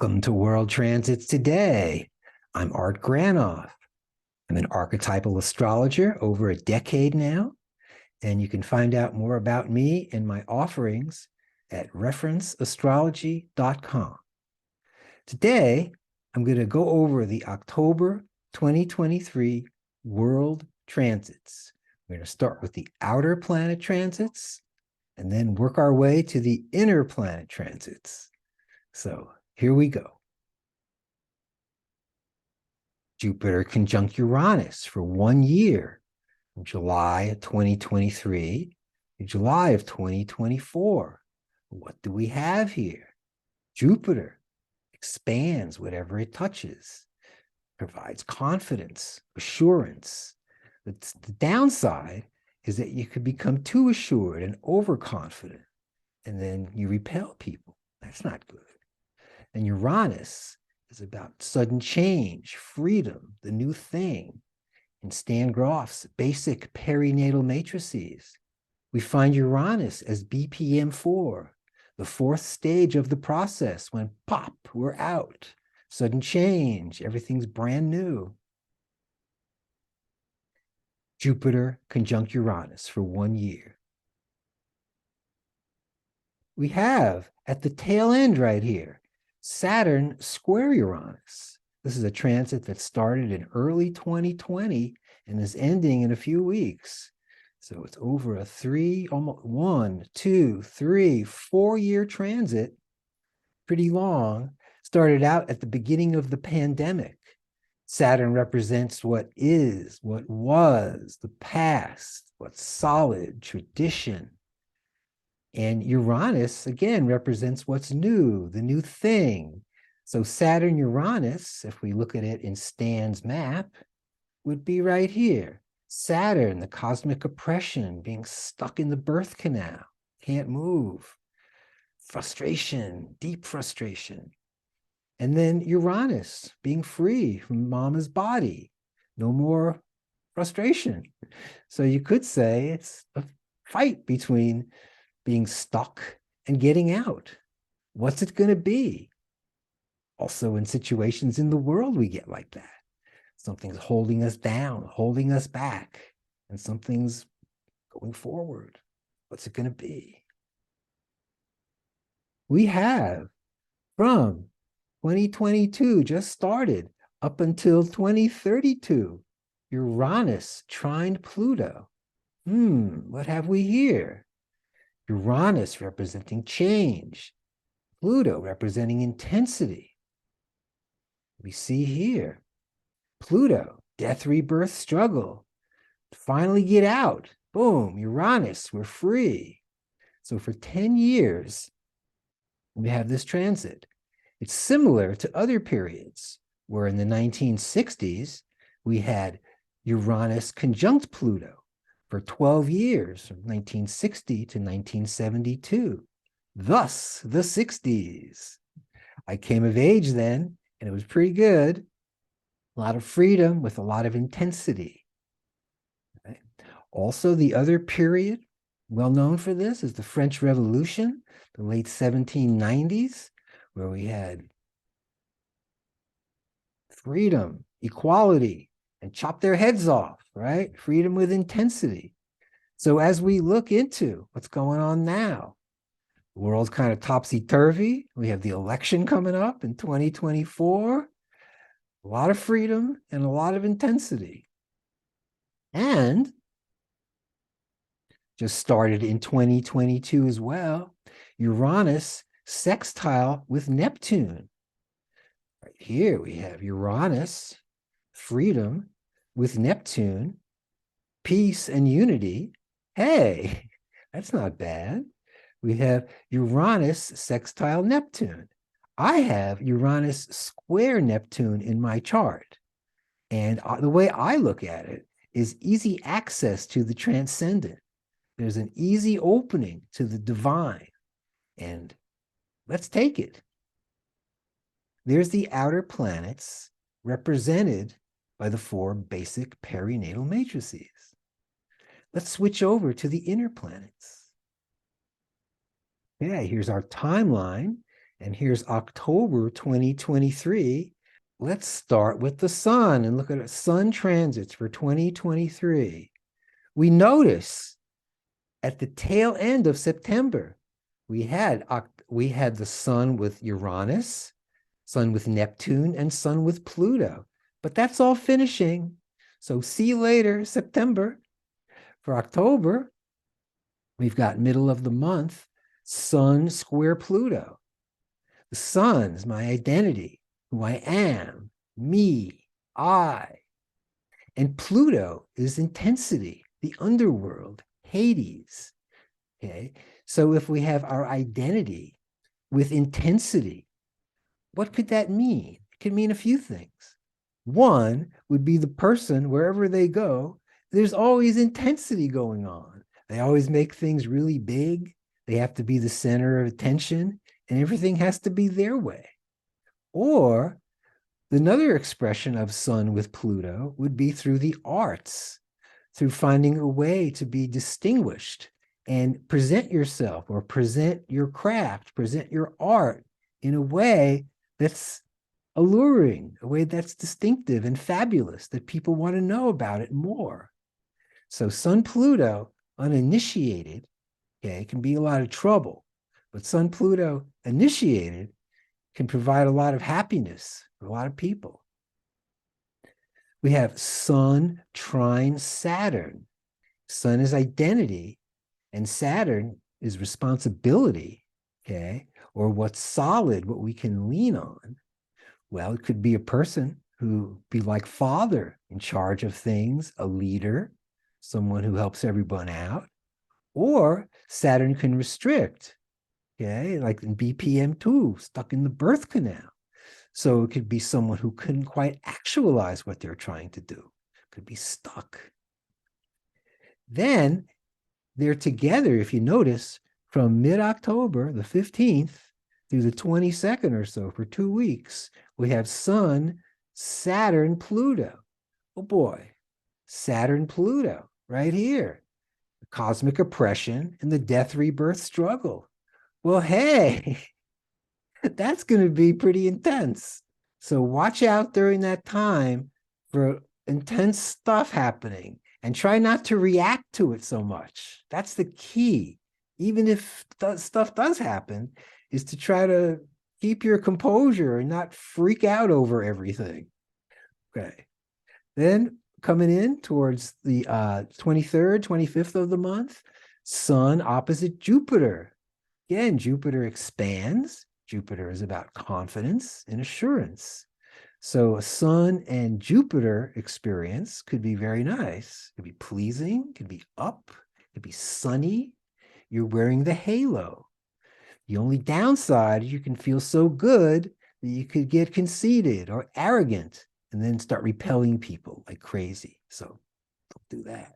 Welcome to World Transits Today. I'm Art Granoff. I'm an archetypal astrologer over a decade now, and you can find out more about me and my offerings at referenceastrology.com. Today, I'm going to go over the October 2023 World Transits. We're going to start with the outer planet transits and then work our way to the inner planet transits. So here we go. Jupiter conjunct Uranus for 1 year, from July of 2023 to July of 2024. What do we have here? Jupiter expands whatever it touches, provides confidence, assurance. The downside is that you could become too assured and overconfident, and then you repel people. That's not good. And Uranus is about sudden change, freedom, the new thing. In Stan Grof's basic perinatal matrices, we find Uranus as BPM4, the fourth stage of the process when pop, we're out. Sudden change, everything's brand new. Jupiter conjunct Uranus for 1 year. We have at the tail end right here, Saturn square Uranus. This is a transit that started in early 2020 and is ending in a few weeks. So it's over a 4-year transit, pretty long. Started out at the beginning of the pandemic. Saturn represents what is, what was, the past, what's solid, tradition. And Uranus, again, represents what's new, the new thing. So Saturn-Uranus, if we look at it in Stan's map, would be right here. Saturn, the cosmic oppression, being stuck in the birth canal, can't move. Frustration, deep frustration. And then Uranus, being free from mama's body. No more frustration. So you could say it's a fight between being stuck and getting out. What's it going to be? Also, in situations in the world, we get like that. Something's holding us down, holding us back, and something's going forward. What's it going to be? We have from 2022, just started, up until 2032, Uranus trined Pluto. What have we here? Uranus representing change, Pluto representing intensity. We see here, Pluto, death, rebirth, struggle. Finally get out. Boom, Uranus, we're free. So for 10 years, we have this transit. It's similar to other periods where in the 1960s, we had Uranus conjunct Pluto for 12 years, from 1960 to 1972. Thus, the 60s. I came of age then, and it was pretty good. A lot of freedom with a lot of intensity. Okay. Also, the other period, well known for this, is the French Revolution, the late 1790s, where we had freedom, equality, and chop their heads off, right? Freedom with intensity. So as we look into what's going on now, the world's kind of topsy-turvy. We have the election coming up in 2024. A lot of freedom and a lot of intensity. And just started in 2022 as well, Uranus sextile with Neptune. Right here we have Uranus, freedom, with Neptune, peace and unity. Hey, that's not bad. We have Uranus sextile Neptune. I have Uranus square Neptune in my chart. And the way I look at it is easy access to the transcendent. There's an easy opening to the divine. And let's take it. There's the outer planets represented by the 4 basic perinatal matrices. Let's switch over to the inner planets. Yeah, here's our timeline. And here's October 2023. Let's start with the sun and look at sun transits for 2023. We notice at the tail end of September, we had the sun with Uranus, sun with Neptune, and sun with Pluto. But that's all finishing. So see you later, September. For October, we've got middle of the month, sun square Pluto. The sun is my identity, who I am, me, I. And Pluto is intensity, the underworld, Hades. Okay. So if we have our identity with intensity, what could that mean? It could mean a few things. One would be the person, wherever they go, there's always intensity going on. They always make things really big. They have to be the center of attention, and everything has to be their way. Or another expression of sun with Pluto would be through the arts, through finding a way to be distinguished and present yourself or present your craft, present your art in a way that's alluring, a way that's distinctive and fabulous, that people want to know about it more. So Sun Pluto uninitiated, okay, can be a lot of trouble, but Sun Pluto initiated can provide a lot of happiness for a lot of people. We have Sun trine Saturn. Sun is identity, and Saturn is responsibility, okay, or what's solid, what we can lean on. Well, it could be a person who be like father, in charge of things, a leader, someone who helps everyone out. Or Saturn can restrict, okay, like in BPM2, stuck in the birth canal. So it could be someone who couldn't quite actualize what they're trying to do, could be stuck. Then they're together, if you notice, from mid-October, the 15th, through the 22nd or so, for 2 weeks. We have Sun, Saturn, Pluto. Oh boy, Saturn, Pluto, right here. The cosmic oppression and the death rebirth struggle. Well, hey, that's going to be pretty intense. So watch out during that time for intense stuff happening and try not to react to it so much. That's the key. Even if stuff does happen, is to try to keep your composure and not freak out over everything. Okay. Then coming in towards the 23rd, 25th of the month, Sun opposite Jupiter. Again, Jupiter expands. Jupiter is about confidence and assurance. So a Sun and Jupiter experience could be very nice. It could be pleasing, could be up, could be sunny. You're wearing the halo. The only downside is you can feel so good that you could get conceited or arrogant and then start repelling people like crazy. So don't do that.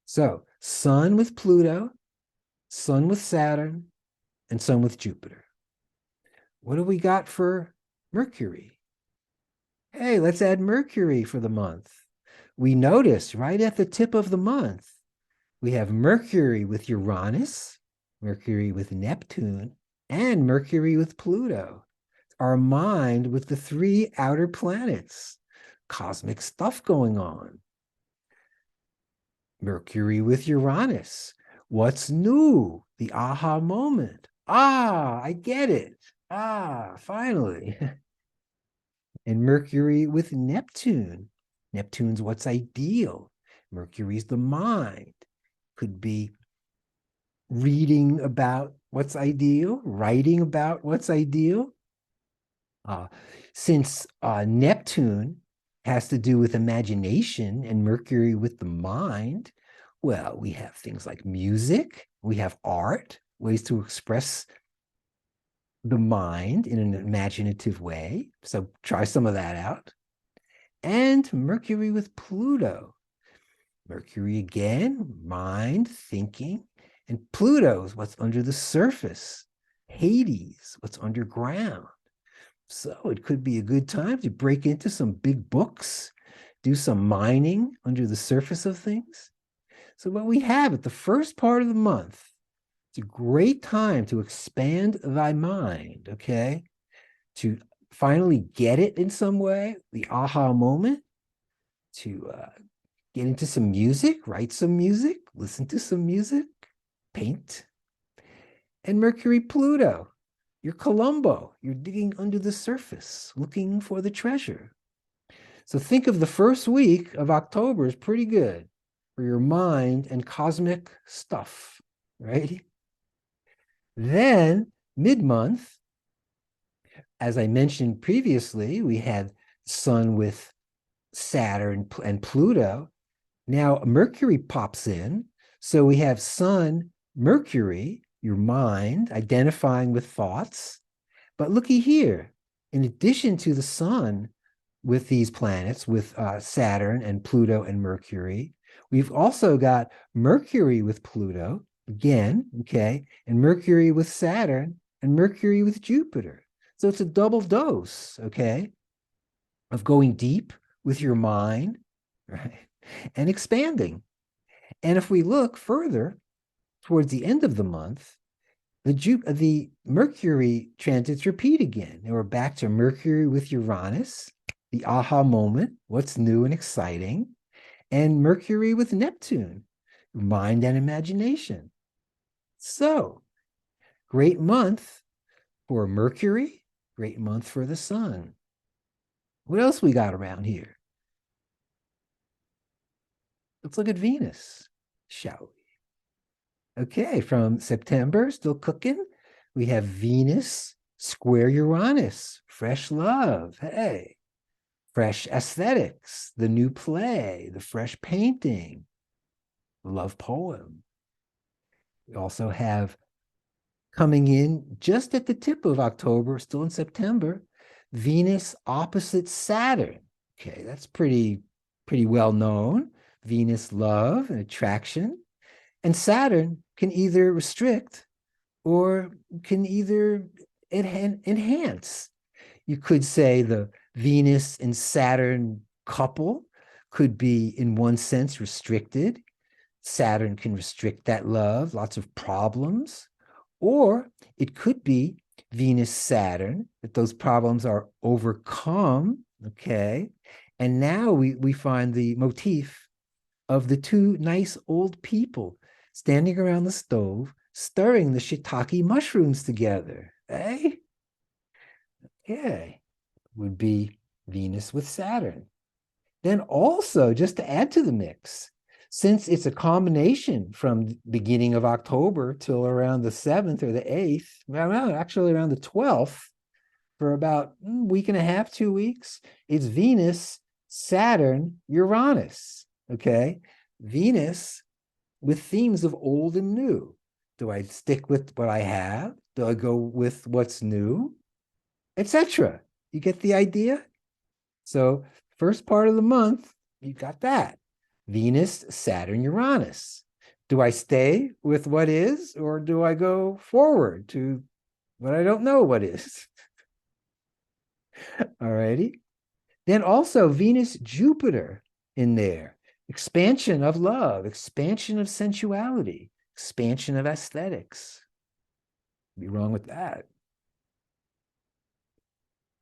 So Sun with Pluto, Sun with Saturn, and Sun with Jupiter. What do we got for Mercury? Hey, let's add Mercury for the month. We notice right at the tip of the month, we have Mercury with Uranus, Mercury with Neptune, and Mercury with Pluto. Our mind with the 3 outer planets. Cosmic stuff going on. Mercury with Uranus. What's new? The aha moment. Ah, I get it. Ah, finally. And Mercury with Neptune. Neptune's what's ideal. Mercury's the mind. Could be reading about what's ideal, writing about what's ideal. Since Neptune has to do with imagination and Mercury with the mind, well, we have things like music, we have art, ways to express the mind in an imaginative way. So try some of that out. And Mercury with Pluto. Mercury again, mind, thinking, and Pluto's what's under the surface. Hades, what's underground. So it could be a good time to break into some big books, do some mining under the surface of things. So what we have at the first part of the month, It's a great time to expand thy mind, okay? To finally get it in some way, the aha moment, to get into some music, write some music, listen to some music, paint. And Mercury Pluto, you're Columbo, you're digging under the surface, looking for the treasure. So think of the first week of October as pretty good for your mind and cosmic stuff, right? Then mid-month, as I mentioned previously, we had Sun with Saturn and Pluto. Now Mercury pops in. So we have Sun, Mercury, your mind, identifying with thoughts. But looky here, in addition to the Sun with these planets, with Saturn and Pluto and Mercury, we've also got Mercury with Pluto, again, okay, and Mercury with Saturn and Mercury with Jupiter. So it's a double dose, okay, of going deep with your mind, right, and expanding. And if we look further towards the end of the month, the Mercury transits repeat again. And we're back to Mercury with Uranus, the aha moment, what's new and exciting, and Mercury with Neptune, mind and imagination. So, great month for Mercury, great month for the Sun. What else we got around here? Let's look at Venus, shall we? Okay, from September, still cooking. We have Venus square Uranus, fresh love. Hey, fresh aesthetics, the new play, the fresh painting, love poem. We also have coming in just at the tip of October, still in September, Venus opposite Saturn. Okay, that's pretty well known. Venus love and attraction. And Saturn can either restrict or can either enhance. You could say the Venus and Saturn couple could be, in one sense, restricted. Saturn can restrict that love, lots of problems. Or it could be Venus Saturn, that those problems are overcome, okay? And now we find the motif of the two nice old people standing around the stove, stirring the shiitake mushrooms together, eh? Okay, would be Venus with Saturn. Then also, just to add to the mix, since it's a combination from beginning of October till around the 7th or the 8th, well, actually around the 12th, for about a week and a half, 2 weeks, it's Venus, Saturn, Uranus, okay? Venus with themes of old and new. Do I stick with what I have? Do I go with what's new? Etc. You get the idea? So first part of the month, you got that. Venus, Saturn, Uranus. Do I stay with what is, or do I go forward to what I don't know what is? All righty. Then also Venus, Jupiter in there. Expansion of love, expansion of sensuality, expansion of aesthetics. Be wrong with that.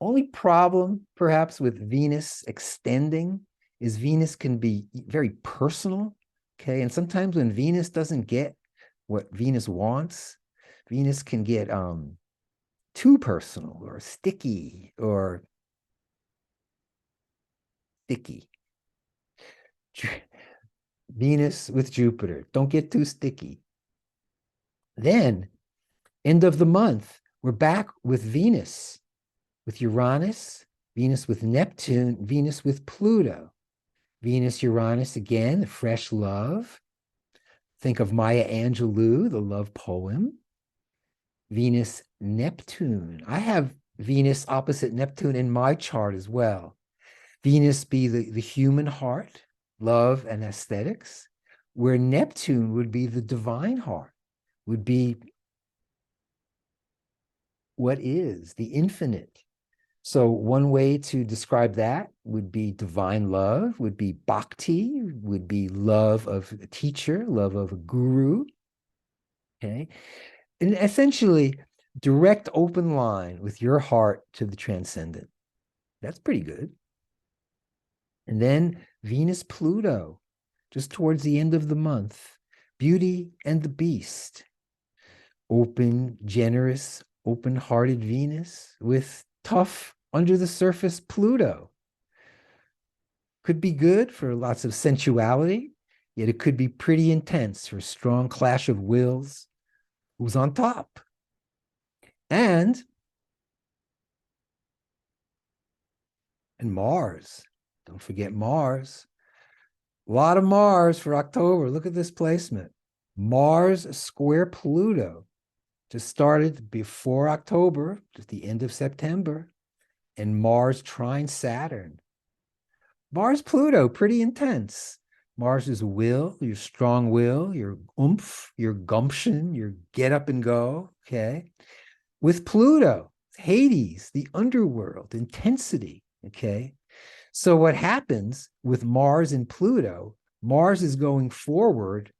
Only problem, perhaps, with Venus extending is Venus can be very personal, okay? And sometimes when Venus doesn't get what Venus wants, Venus can get too personal or sticky or sticky. Venus with Jupiter, don't get too sticky. Then, end of the month, we're back with Venus, with Uranus, Venus with Neptune, Venus with Pluto. Venus, Uranus again, fresh love. Think of Maya Angelou, the love poem. Venus, Neptune. I have Venus opposite Neptune in my chart as well. Venus be the human heart, love and aesthetics, where Neptune would be the divine heart, would be what is, the infinite. So one way to describe that would be divine love, would be bhakti, would be love of a teacher, love of a guru. Okay. And essentially, direct open line with your heart to the transcendent. That's pretty good. And then Venus Pluto, just towards the end of the month. Beauty and the Beast. Open, generous, open hearted Venus with tough, under the surface Pluto. Could be good for lots of sensuality, yet it could be pretty intense for a strong clash of wills. Who's on top? And Mars. Don't forget Mars. A lot of Mars for October. Look at this placement. Mars square Pluto just started before October, just the end of September, and Mars trine Saturn. Mars Pluto, pretty intense. Mars is will, your strong will, your oomph, your gumption, your get up and go. Okay. With Pluto, Hades, the underworld, intensity. Okay. So what happens with Mars and Pluto? Mars is going forward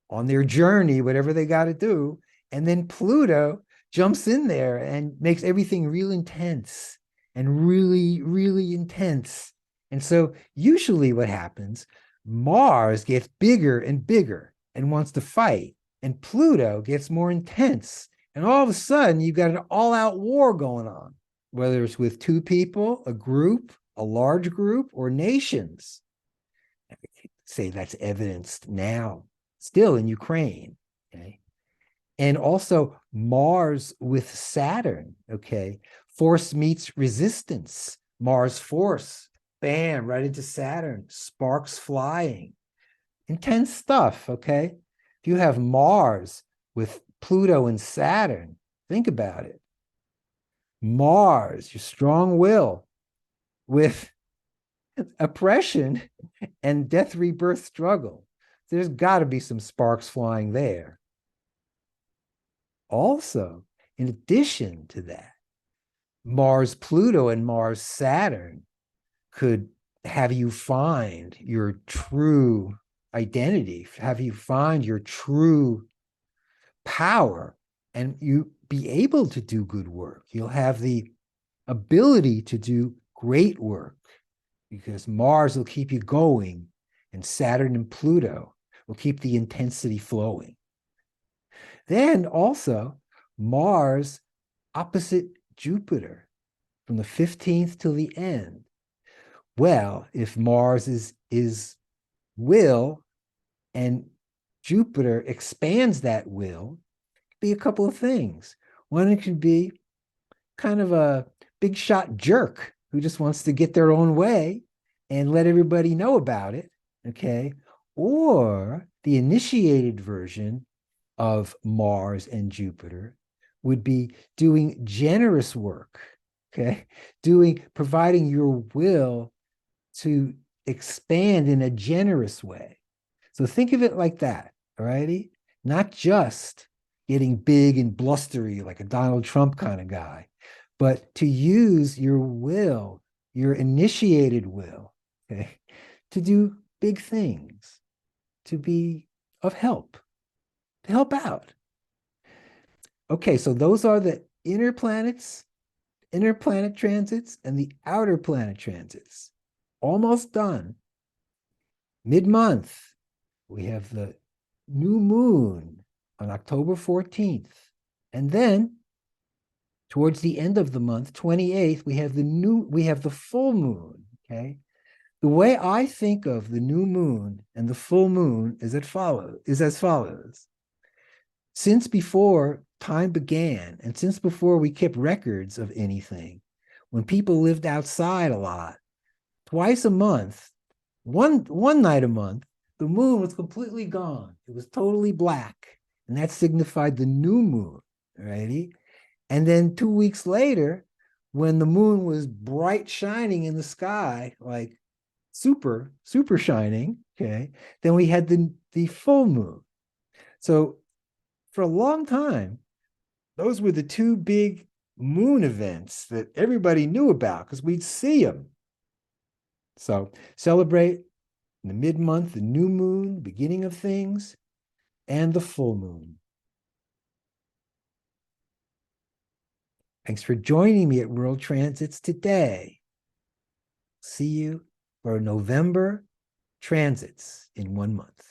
on their journey, whatever they got to do. And then Pluto jumps in there and makes everything real intense and really, really intense. And so usually what happens, Mars gets bigger and bigger and wants to fight, and Pluto gets more intense. And all of a sudden, you've got an all out war going on, whether it's with two people, a group, a large group, or nations. I say that's evidenced now, still in Ukraine. Okay. And also Mars with Saturn. Okay. Force meets resistance. Mars force, bam, right into Saturn, sparks flying. Intense stuff. Okay. If you have Mars with Pluto and Saturn, think about it. Mars, your strong will, with oppression and death rebirth struggle. There's got to be some sparks flying there. Also, in addition to that, Mars Pluto and Mars Saturn could have you find your true identity, have you find your true power, and you be able to do good work. You'll have the ability to do great work because Mars will keep you going and Saturn and Pluto will keep the intensity flowing. Then also Mars opposite Jupiter from the 15th till the end. Well, if Mars is will and Jupiter expands that will, be a couple of things. One, it could be kind of a big shot jerk who just wants to get their own way and let everybody know about it. Okay. Or the initiated version of Mars and Jupiter would be doing generous work. Okay. Providing your will to expand in a generous way. So think of it like that. All righty. Not just getting big and blustery like a Donald Trump kind of guy, but to use your will, your initiated will, okay, to do big things, to be of help, to help out. Okay, so those are the inner planets, inner planet transits, and the outer planet transits. Almost done. Mid-month, we have the new moon on October 14th. And then towards the end of the month, 28th, we have the full moon. Okay. The way I think of the new moon and the full moon is as follows. Since before time began, and since before we kept records of anything, when people lived outside a lot, twice a month, one night a month, the moon was completely gone. It was totally black. And that signified the new moon. Righty. And then 2 weeks later, when the moon was bright shining in the sky, like super, super shining, okay, then we had the full moon. So for a long time, those were the two big moon events that everybody knew about because we'd see them. So celebrate in the mid-month, the new moon, beginning of things, and the full moon. Thanks for joining me at World Transits today. See you for November transits in 1 month.